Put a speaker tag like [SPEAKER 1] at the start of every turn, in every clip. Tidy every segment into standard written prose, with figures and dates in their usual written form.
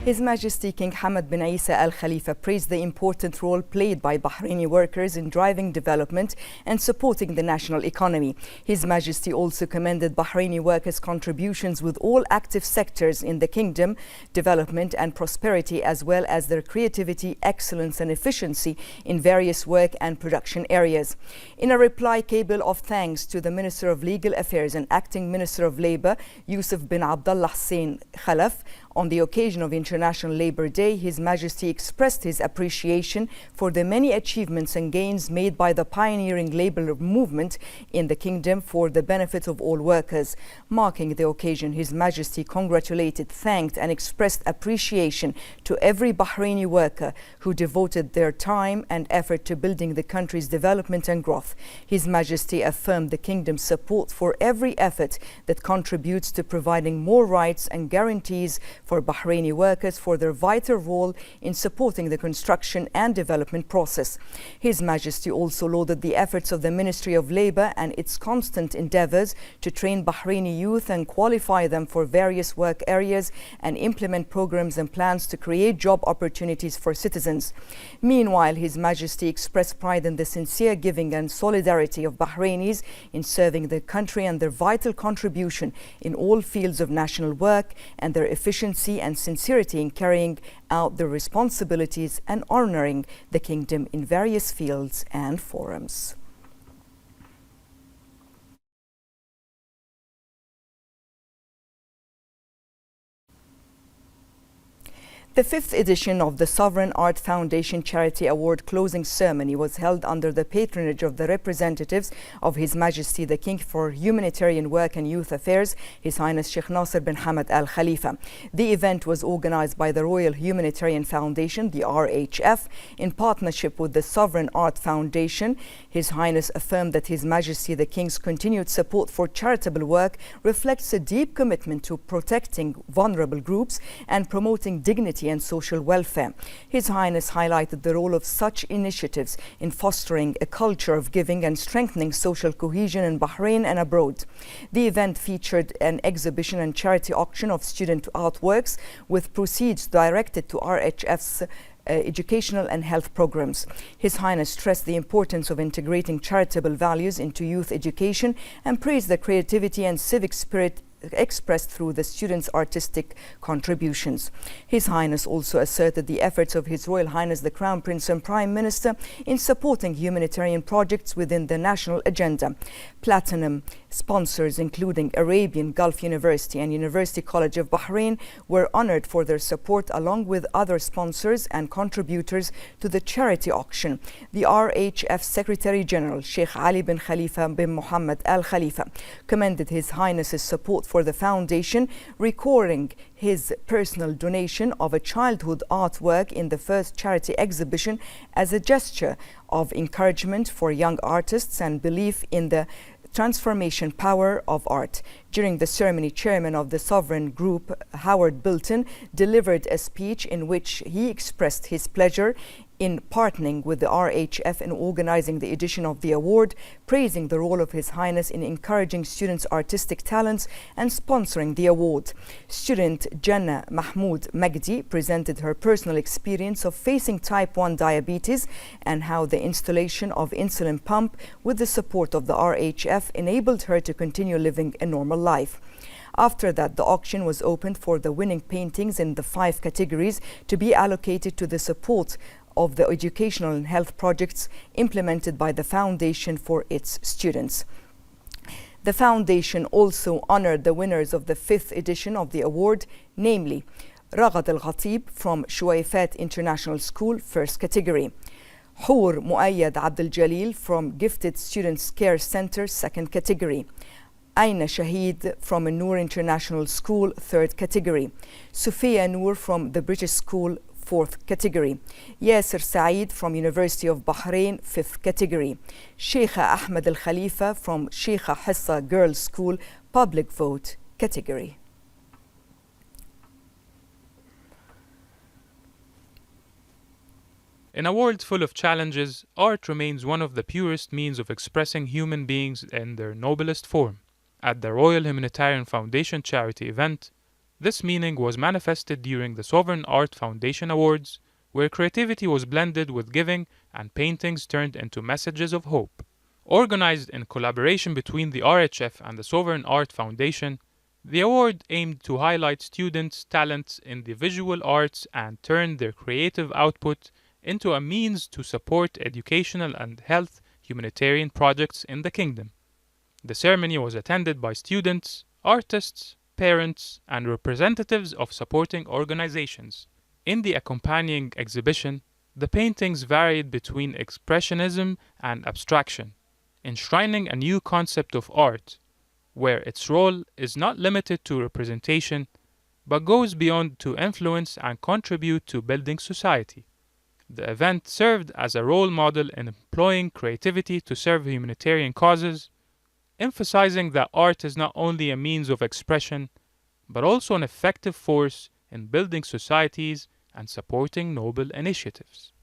[SPEAKER 1] His Majesty King Hamad bin Isa Al Khalifa praised the important role played by Bahraini workers in driving development and supporting the national economy. His Majesty also commended Bahraini workers' contributions with all active sectors in the kingdom, development and prosperity, as well as their creativity, excellence and efficiency in various work and production areas. In a reply cable of thanks to the Minister of Legal Affairs and Acting Minister of Labour, Yusuf bin Abdullah Hussein Khalaf, on the occasion of International Labour Day, His Majesty expressed his appreciation for the many achievements and gains made by the pioneering labour movement in the kingdom for the benefit of all workers. Marking the occasion, His Majesty congratulated, thanked and expressed appreciation to every Bahraini worker who devoted their time and effort to building the country's development and growth. His Majesty affirmed the kingdom's support for every effort that contributes to providing more rights and guarantees for Bahraini workers for their vital role in supporting the construction and development process. His Majesty also lauded the efforts of the Ministry of Labour and its constant endeavours to train Bahraini youth and qualify them for various work areas and implement programs and plans to create job opportunities for citizens. Meanwhile, His Majesty expressed pride in the sincere giving and solidarity of Bahrainis in serving their country and their vital contribution in all fields of national work and their efficiency and sincerity in carrying out their responsibilities and honouring the kingdom in various fields and forums. The fifth edition of the Sovereign Art Foundation Charity Award closing ceremony was held under the patronage of the representatives of His Majesty the King for Humanitarian Work and Youth Affairs, His Highness Sheikh Nasser bin Hamad Al Khalifa. The event was organized by the Royal Humanitarian Foundation, the RHF, in partnership with the Sovereign Art Foundation. His Highness affirmed that His Majesty the King's continued support for charitable work reflects a deep commitment to protecting vulnerable groups and promoting dignity and social welfare. His Highness highlighted the role of such initiatives in fostering a culture of giving and strengthening social cohesion in Bahrain and abroad. The event featured an exhibition and charity auction of student artworks with proceeds directed to RHF's educational and health programs. His Highness stressed the importance of integrating charitable values into youth education and praised the creativity and civic spirit expressed through the students' artistic contributions. His Highness also asserted the efforts of His Royal Highness the Crown Prince and Prime Minister in supporting humanitarian projects within the national agenda. Platinum sponsors, including Arabian Gulf University and University College of Bahrain, were honored for their support, along with other sponsors and contributors to the charity auction. The RHF Secretary General, Sheikh Ali bin Khalifa bin Mohammed Al Khalifa, commended His Highness's support for the foundation, recording his personal donation of a childhood artwork in the first charity exhibition as a gesture of encouragement for young artists and belief in the transformation power of art. During the ceremony, Chairman of the Sovereign Group, Howard Bulletin, delivered a speech in which he expressed his pleasure in partnering with the RHF in organizing the edition of the award, praising the role of His Highness in encouraging students' artistic talents and sponsoring the award. Student Jannah Mahmoud Magdi presented her personal experience of facing type 1 diabetes and how the installation of insulin pump with the support of the RHF enabled her to continue living a normal life. After that, the auction was opened for the winning paintings in the 5 categories to be allocated to the support of the educational and health projects implemented by the foundation for its students. The foundation also honored the winners of the 5th edition of the award, namely Ragad Al-Ghatib from Shuwaifat International School, 1st category; Hour Muayyad Abdul Jalil from Gifted Students Care Center, 2nd category; Aina Shahid from Noor International School, 3rd category; Sufia Noor from the British School, 4th category; Yasser Saeed from University of Bahrain, 5th category; Sheikha Ahmed Al Khalifa from Sheikha Hissa Girls School, public vote category.
[SPEAKER 2] In a world full of challenges, art remains one of the purest means of expressing human beings in their noblest form. At the Royal Humanitarian Foundation charity event, This meaning was manifested during the Sovereign Art Foundation Awards, where creativity was blended with giving and paintings turned into messages of hope. Organized in collaboration between the RHF and the Sovereign Art Foundation, the award aimed to highlight students' talents in the visual arts and turn their creative output into a means to support educational and health humanitarian projects in the kingdom. The ceremony was attended by students, artists, parents, and representatives of supporting organizations. In the accompanying exhibition, the paintings varied between expressionism and abstraction, enshrining a new concept of art, where its role is not limited to representation, but goes beyond to influence and contribute to building society. The event served as a role model in employing creativity to serve humanitarian causes, emphasizing that art is not only a means of expression, but also an effective force in building societies and supporting noble initiatives.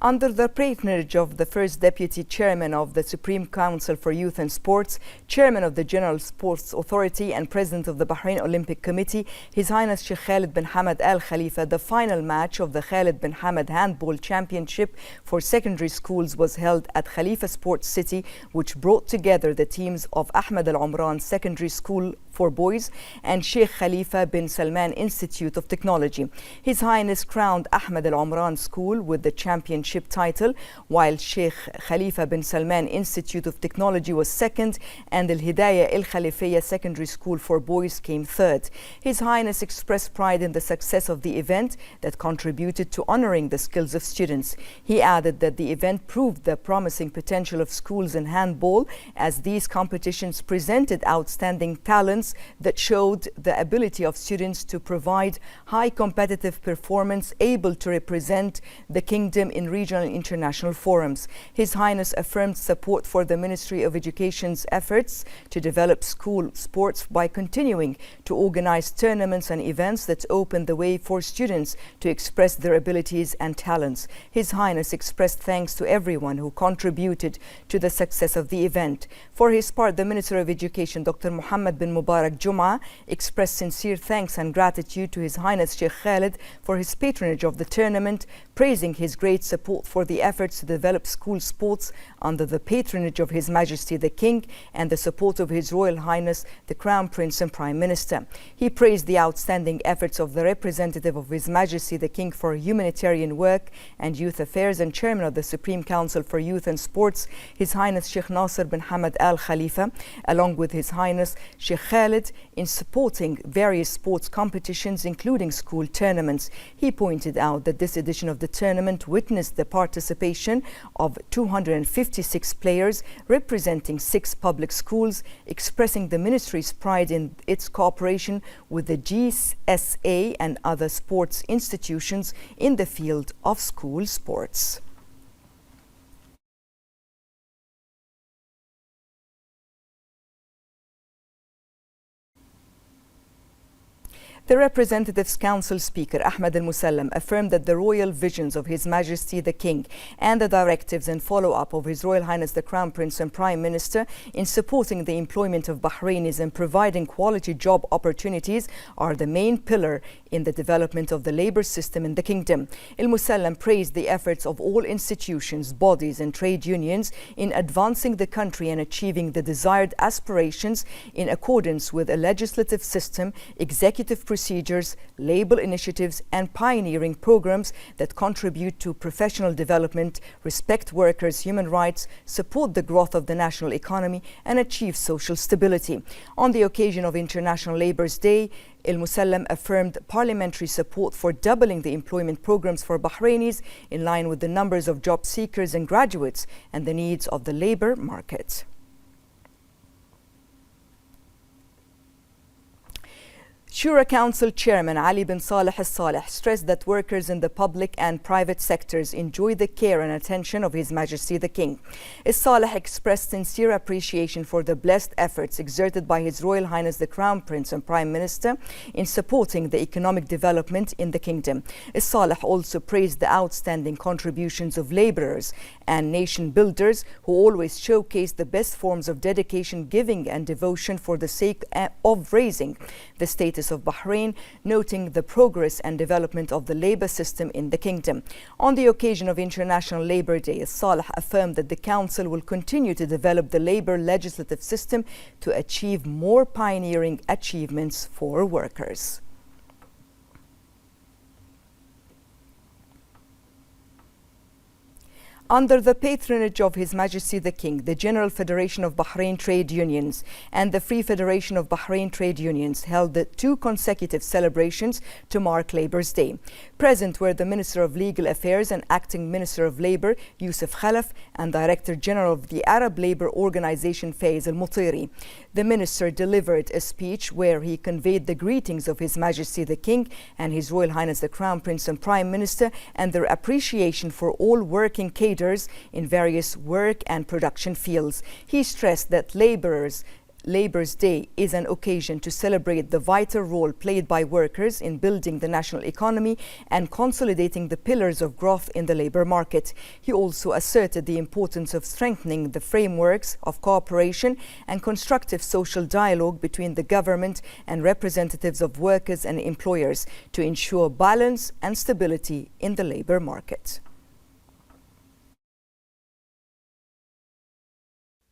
[SPEAKER 1] Under the patronage of the First Deputy Chairman of the Supreme Council for Youth and Sports, Chairman of the General Sports Authority and President of the Bahrain Olympic Committee, His Highness Sheikh Khalid bin Hamad Al Khalifa, the final match of the Khalid bin Hamad Handball Championship for secondary schools was held at Khalifa Sports City, which brought together the teams of Ahmed Al Umran Secondary School for Boys and Sheikh Khalifa bin Salman Institute of Technology. His Highness crowned Ahmed Al Umran School with the championship title, while Sheikh Khalifa bin Salman Institute of Technology was second, and Al Hidayah Al Khalifiyya Secondary School for Boys came third. His Highness expressed pride in the success of the event that contributed to honoring the skills of students. He added that the event proved the promising potential of schools in handball, as these competitions presented outstanding talents that showed the ability of students to provide high competitive performance, able to represent the kingdom in regional and international forums. His Highness affirmed support for the Ministry of Education's efforts to develop school sports by continuing to organize tournaments and events that open the way for students to express their abilities and talents. His Highness expressed thanks to everyone who contributed to the success of the event. For his part, the Minister of Education, Dr. Muhammad bin Mubarak Jum'a, expressed sincere thanks and gratitude to His Highness Sheikh Khalid for his patronage of the tournament, praising his great support for the efforts to develop school sports under the patronage of His Majesty the King and the support of His Royal Highness the Crown Prince and Prime Minister. He praised the outstanding efforts of the representative of His Majesty the King for humanitarian work and youth affairs and Chairman of the Supreme Council for Youth and Sports, His Highness Sheikh Nasser bin Hamad Al Khalifa, along with His Highness Sheikh Khalid, in supporting various sports competitions, including school tournaments. He pointed out that this edition of the tournament witnessed the participation of 256 players representing 6 public schools, expressing the ministry's pride in its cooperation with the GSA and other sports institutions in the field of school sports. The Representatives Council Speaker Ahmed Al Musallam affirmed that the royal visions of His Majesty the King and the directives and follow-up of His Royal Highness the Crown Prince and Prime Minister in supporting the employment of Bahrainis and providing quality job opportunities are the main pillar in the development of the labor system in the kingdom. Al Musallam praised the efforts of all institutions, bodies and trade unions in advancing the country and achieving the desired aspirations in accordance with a legislative system, executive procedures, labor initiatives and pioneering programs that contribute to professional development, respect workers' human rights, support the growth of the national economy and achieve social stability. On the occasion of International Labour's Day, Al Musallam affirmed parliamentary support for doubling the employment programs for Bahrainis in line with the numbers of job seekers and graduates and the needs of the labour market. Shura Council Chairman Ali bin Saleh Al-Saleh stressed that workers in the public and private sectors enjoy the care and attention of His Majesty the King. Al-Saleh expressed sincere appreciation for the blessed efforts exerted by His Royal Highness the Crown Prince and Prime Minister in supporting the economic development in the kingdom. Al-Saleh also praised the outstanding contributions of labourers and nation builders who always showcase the best forms of dedication, giving and devotion for the sake of raising the status of Bahrain, noting the progress and development of the labour system in the kingdom. On the occasion of International Labour Day, Saleh affirmed that the Council will continue to develop the labour legislative system to achieve more pioneering achievements for workers. Under the patronage of His Majesty the King, the General Federation of Bahrain Trade Unions and the Free Federation of Bahrain Trade Unions held the 2 consecutive celebrations to mark Labour's Day. Present were the Minister of Legal Affairs and Acting Minister of Labour, Yusuf Khalaf, and Director General of the Arab Labour Organization, Faiz Al-Mutiri. The minister delivered a speech where he conveyed the greetings of His Majesty the King and His Royal Highness the Crown Prince and Prime Minister and their appreciation for all working cadres in various work and production fields. He stressed that Labour's Day is an occasion to celebrate the vital role played by workers in building the national economy and consolidating the pillars of growth in the labour market. He also asserted the importance of strengthening the frameworks of cooperation and constructive social dialogue between the government and representatives of workers and employers to ensure balance and stability in the labour market.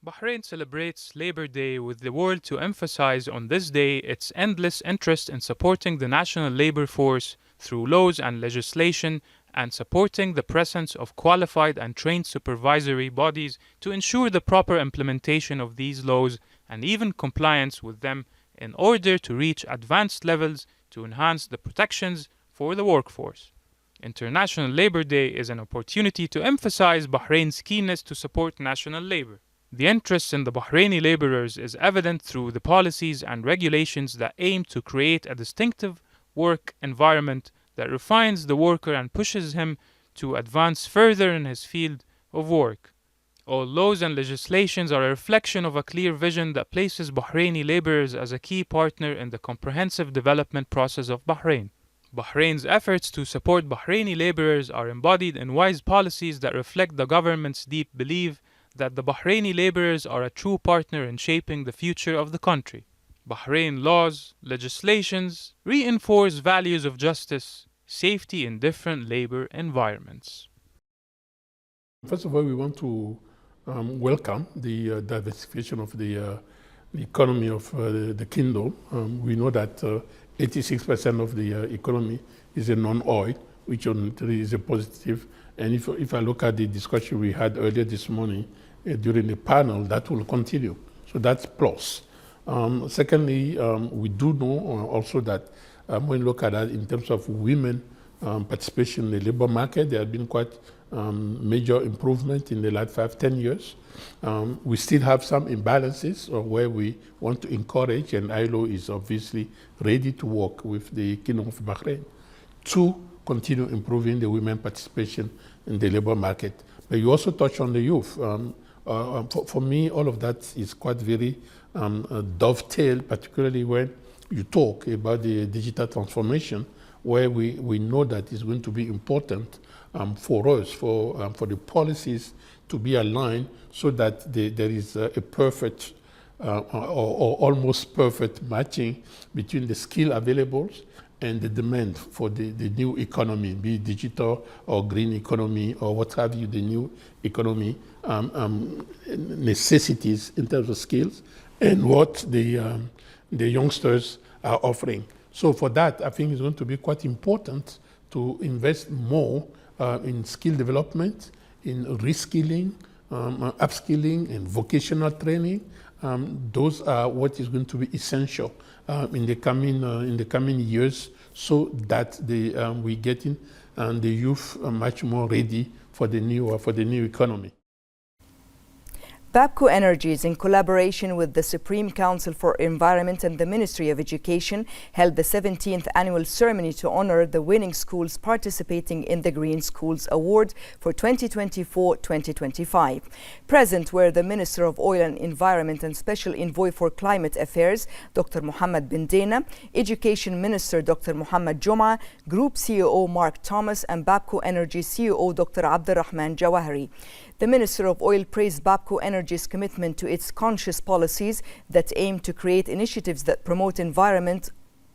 [SPEAKER 2] Bahrain celebrates Labour Day with the world to emphasize on this day its endless interest in supporting the national labour force through laws and legislation and supporting the presence of qualified and trained supervisory bodies to ensure the proper implementation of these laws and even compliance with them in order to reach advanced levels to enhance the protections for the workforce. International Labour Day is an opportunity to emphasize Bahrain's keenness to support national labour. The interest in the Bahraini labourers is evident through the policies and regulations that aim to create a distinctive work environment that refines the worker and pushes him to advance further in his field of work. All laws and legislations are a reflection of a clear vision that places Bahraini labourers as a key partner in the comprehensive development process of Bahrain. Bahrain's efforts to support Bahraini labourers are embodied in wise policies that reflect the government's deep belief that the Bahraini labourers are a true partner in shaping the future of the country. Bahrain laws, legislations reinforce values of justice, safety in different labour environments.
[SPEAKER 3] First of all, we want to welcome the diversification of the economy of the kingdom. We know that 86% of the economy is a non-oil, which is a positive. And if I look at the discussion we had earlier this morning during the panel, that will continue. So that's plus. Secondly, we do know also that when we look at that in terms of women participation in the labor market, there have been quite major improvement in the last 5-10 years. We still have some imbalances where we want to encourage, and ILO is obviously ready to work with the Kingdom of Bahrain to continue improving the women participation in the labor market. But you also touch on the youth. For me, all of that is quite very dovetail, particularly when you talk about the digital transformation, where we know that it's going to be important for us, for the policies to be aligned so that there is a perfect or almost perfect matching between the skill available and the demand for the new economy, be it digital or green economy or what have you, the new economy necessities in terms of skills and what the youngsters are offering. So for that, I think it's going to be quite important to invest more in skill development, in reskilling, upskilling, and vocational training. Those are what is going to be essential in the coming years, so that we getting the youth much more ready for the new economy.
[SPEAKER 1] Babco Energies, in collaboration with the Supreme Council for Environment and the Ministry of Education, held the 17th annual ceremony to honor the winning schools participating in the Green Schools Award for 2024-2025. Present were the Minister of Oil and Environment and Special Envoy for Climate Affairs, Dr. Mohammed bin Dena, Education Minister Dr. Mohammed Juma, Group CEO Mark Thomas, and Babco Energy CEO Dr. Abdurrahman Jawahari. The Minister of Oil praised Babco Energy's commitment to its conscious policies that aim to create initiatives that promote environmental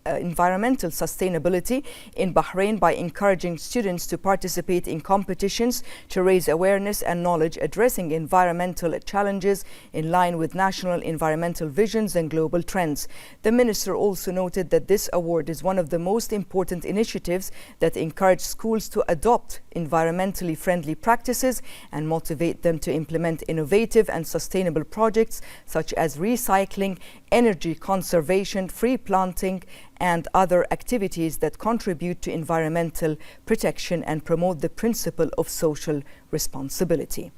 [SPEAKER 1] sustainability in Bahrain by encouraging students to participate in competitions to raise awareness and knowledge addressing environmental challenges in line with national environmental visions and global trends. The minister also noted that this award is one of the most important initiatives that encourage schools to adopt environmentally friendly practices and motivate them to implement innovative and sustainable projects such as recycling, energy conservation, free planting, and other activities that contribute to environmental protection and promote the principle of social responsibility.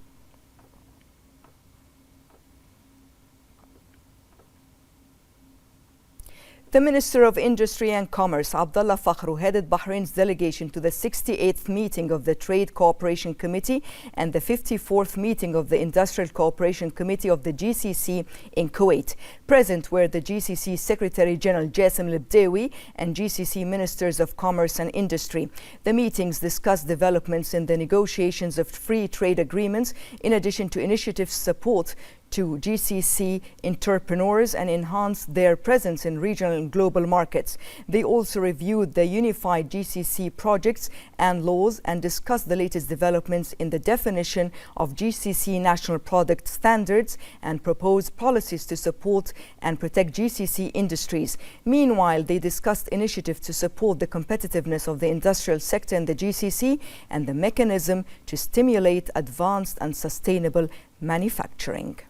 [SPEAKER 1] The Minister of Industry and Commerce, Abdullah Fakhru, headed Bahrain's delegation to the 68th meeting of the Trade Cooperation Committee and the 54th meeting of the Industrial Cooperation Committee of the GCC in Kuwait. Present were the GCC Secretary General Jassim Libdewi and GCC Ministers of Commerce and Industry. The meetings discussed developments in the negotiations of free trade agreements, in addition to initiatives support to GCC entrepreneurs and enhance their presence in regional and global markets. They also reviewed the unified GCC projects and laws and discussed the latest developments in the definition of GCC national product standards and proposed policies to support and protect GCC industries. Meanwhile, they discussed initiatives to support the competitiveness of the industrial sector in the GCC and the mechanism to stimulate advanced and sustainable manufacturing.